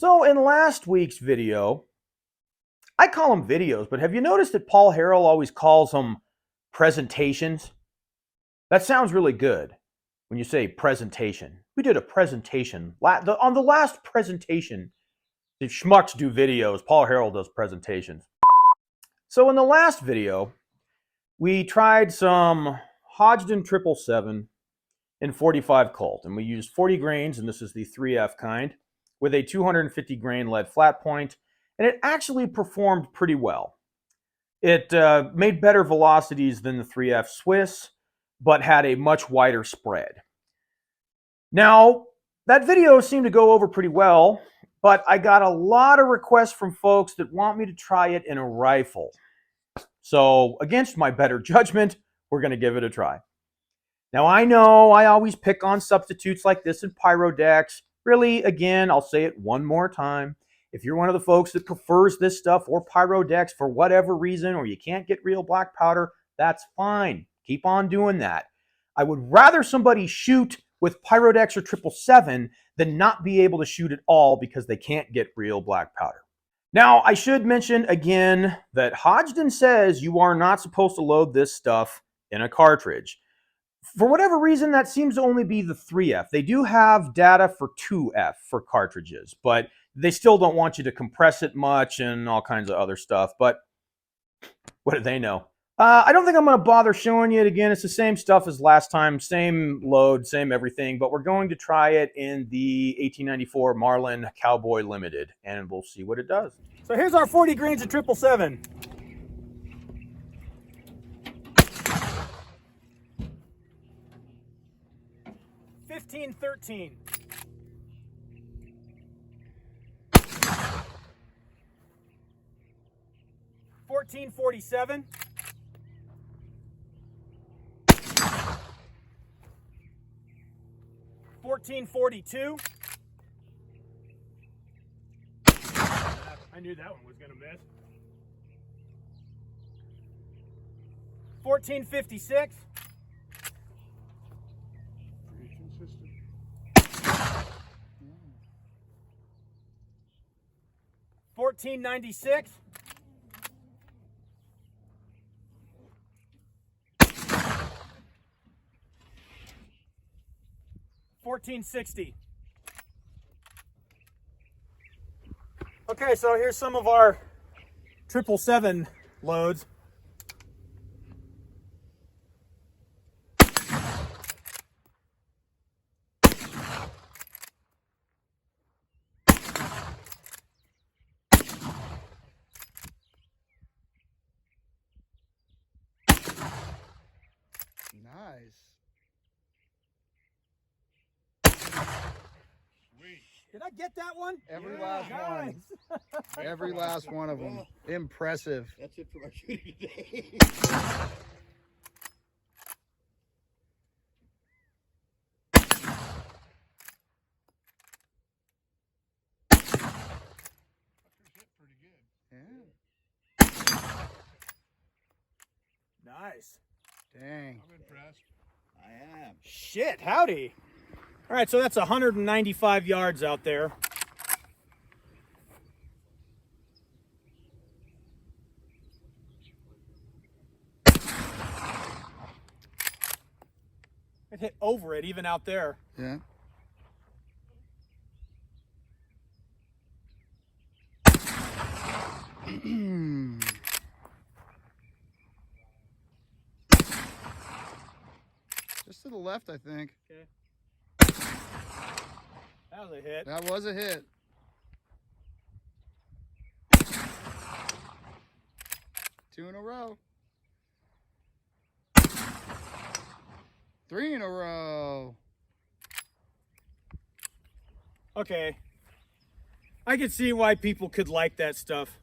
So in last week's video, I call them videos, but have you noticed that Paul Harrell always calls them presentations? That sounds really good when you say presentation. We did a presentation. On the last presentation, the schmucks do videos, Paul Harrell does presentations. So in the last video, we tried some Hodgdon 777 in 45 Colt, and we used 40 grains, and this is the 3F kind, with a 250 grain lead flat point, and it actually performed pretty well. It made better velocities than the 3F Swiss, but had a much wider spread. Now, that video seemed to go over pretty well, but I got a lot of requests from folks that want me to try it in a rifle. So, against my better judgment, we're going to give it a try. Now, I know I always pick on substitutes like this in Pyrodex. Really, again, I'll say it one more time. If you're one of the folks that prefers this stuff or Pyrodex for whatever reason, or you can't get real black powder, that's fine. Keep on doing that. I would rather somebody shoot with Pyrodex or 777 than not be able to shoot at all because they can't get real black powder. Now, I should mention again that Hodgdon says you are not supposed to load this stuff in a cartridge. For whatever reason, that seems to only be the 3F. They do have data for 2F for cartridges, but they still don't want you to compress it much and all kinds of other stuff. But what do they know? I don't think I'm going to bother showing you it again. It's the same stuff as last time, same load, same everything, but we're going to try it in the 1894 Marlin Cowboy Limited, and we'll see what it does. So here's our 40 grains of 777. $15.13. $14.47. $14.42. I knew that one was going to miss. $14.56. $14.96. $14.60. Okay, so here's some of our 777 loads. Nice. Sweet. Did I get that one? Every last one. Every last one of them. Impressive. That's it for our shooting today. Pretty good. Yeah. Nice. Dang. I'm impressed. I am. Shit, howdy. All right, so that's 195 yards out there. It hit over it, even out there. Yeah. Just to the left, I think. Okay. That was a hit. That was a hit. Two in a row. Three in a row. Okay. I can see why people could like that stuff.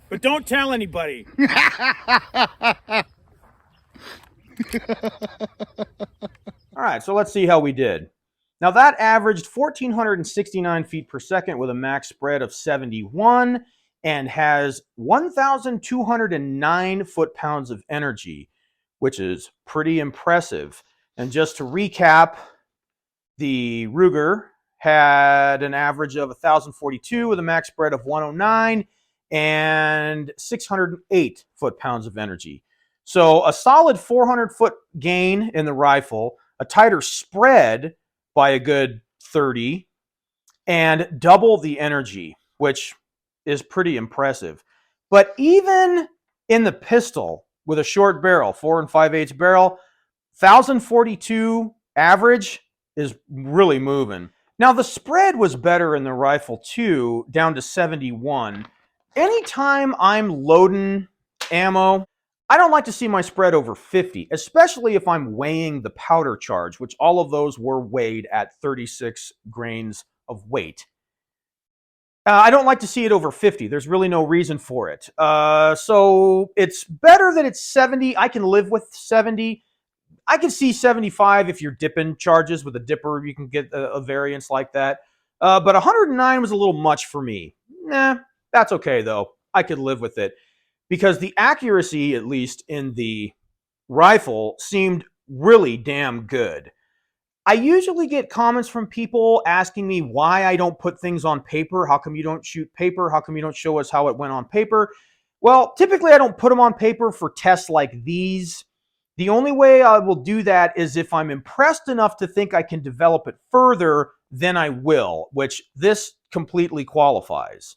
But don't tell anybody. All right, so let's see how we did. Now that averaged 1,469 feet per second with a max spread of 71 and has 1,209 foot-pounds of energy, which is pretty impressive. And just to recap, the Ruger had an average of 1,042 with a max spread of 109 and 608 foot-pounds of energy. So a solid 400-foot gain in the rifle, a tighter spread by a good 30, and double the energy, which is pretty impressive. But even in the pistol with a short barrel, 4 5/8 barrel, 1,042 average is really moving. Now, the spread was better in the rifle too, down to 71. Anytime I'm loading ammo, I don't like to see my spread over 50, especially if I'm weighing the powder charge, which all of those were weighed at 36 grains of weight. I don't like to see it over 50. There's really no reason for it. So it's better that it's 70. I can live with 70. I can see 75 if you're dipping charges with a dipper. You can get a variance like that. But 109 was a little much for me. Nah, that's okay, though. I could live with it. Because the accuracy, at least in the rifle, seemed really damn good. I usually get comments from people asking me why I don't put things on paper. How come you don't shoot paper? How come you don't show us how it went on paper? Well, typically I don't put them on paper for tests like these. The only way I will do that is if I'm impressed enough to think I can develop it further, then I will, which this completely qualifies.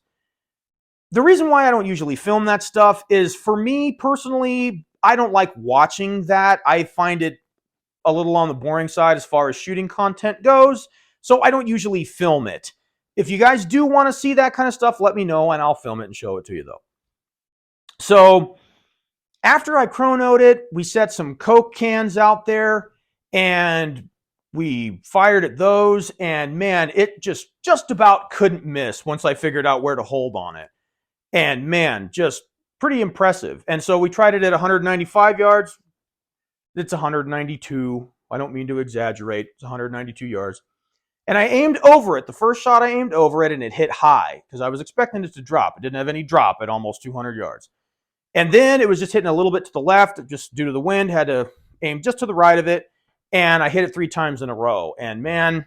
The reason why I don't usually film that stuff is, for me personally, I don't like watching that. I find it a little on the boring side as far as shooting content goes, so I don't usually film it. If you guys do want to see that kind of stuff, let me know and I'll film it and show it to you, though. So after I chronoed it, we set some Coke cans out there and we fired at those, and man, it just about couldn't miss once I figured out where to hold on it. And man, just pretty impressive. And so we tried it at 195 yards. It's 192. I don't mean to exaggerate. It's 192 yards. And I aimed over it. The first shot I aimed over it, and it hit high because I was expecting it to drop. It didn't have any drop at almost 200 yards. And then it was just hitting a little bit to the left, just due to the wind. Had to aim just to the right of it. And I hit it 3 times in a row. And man,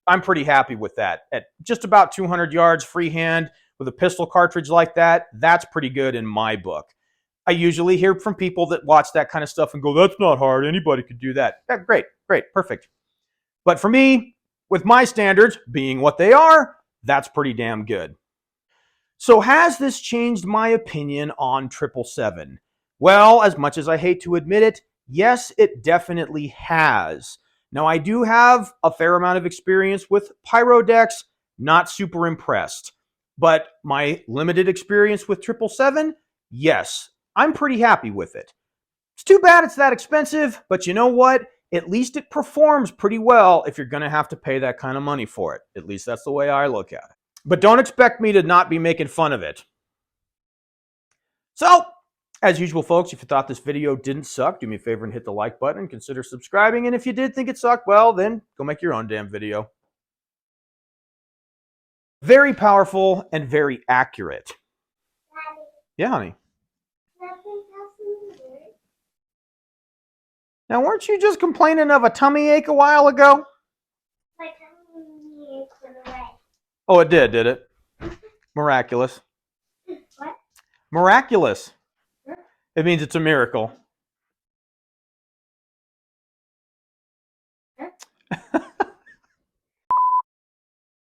I'm pretty happy with that. At just about 200 yards freehand with a pistol cartridge like that, that's pretty good in my book. I usually hear from people that watch that kind of stuff and go, that's not hard. Anybody could do that. Yeah, great, perfect. But for me, with my standards being what they are, that's pretty damn good. So has this changed my opinion on 777? Well, as much as I hate to admit it, yes, it definitely has. Now, I do have a fair amount of experience with Pyrodex, not super impressed. But my limited experience with 777, yes, I'm pretty happy with it. It's too bad it's that expensive, but you know what? At least it performs pretty well if you're going to have to pay that kind of money for it. At least that's the way I look at it. But don't expect me to not be making fun of it. So, as usual, folks, if you thought this video didn't suck, do me a favor and hit the like button and consider subscribing. And if you did think it sucked, well, then go make your own damn video. Very powerful and very accurate. Yeah, honey. Now, weren't you just complaining of a tummy ache a while ago? My tummy ache went away. Oh, it did it? Miraculous. What? Miraculous. It means it's a miracle.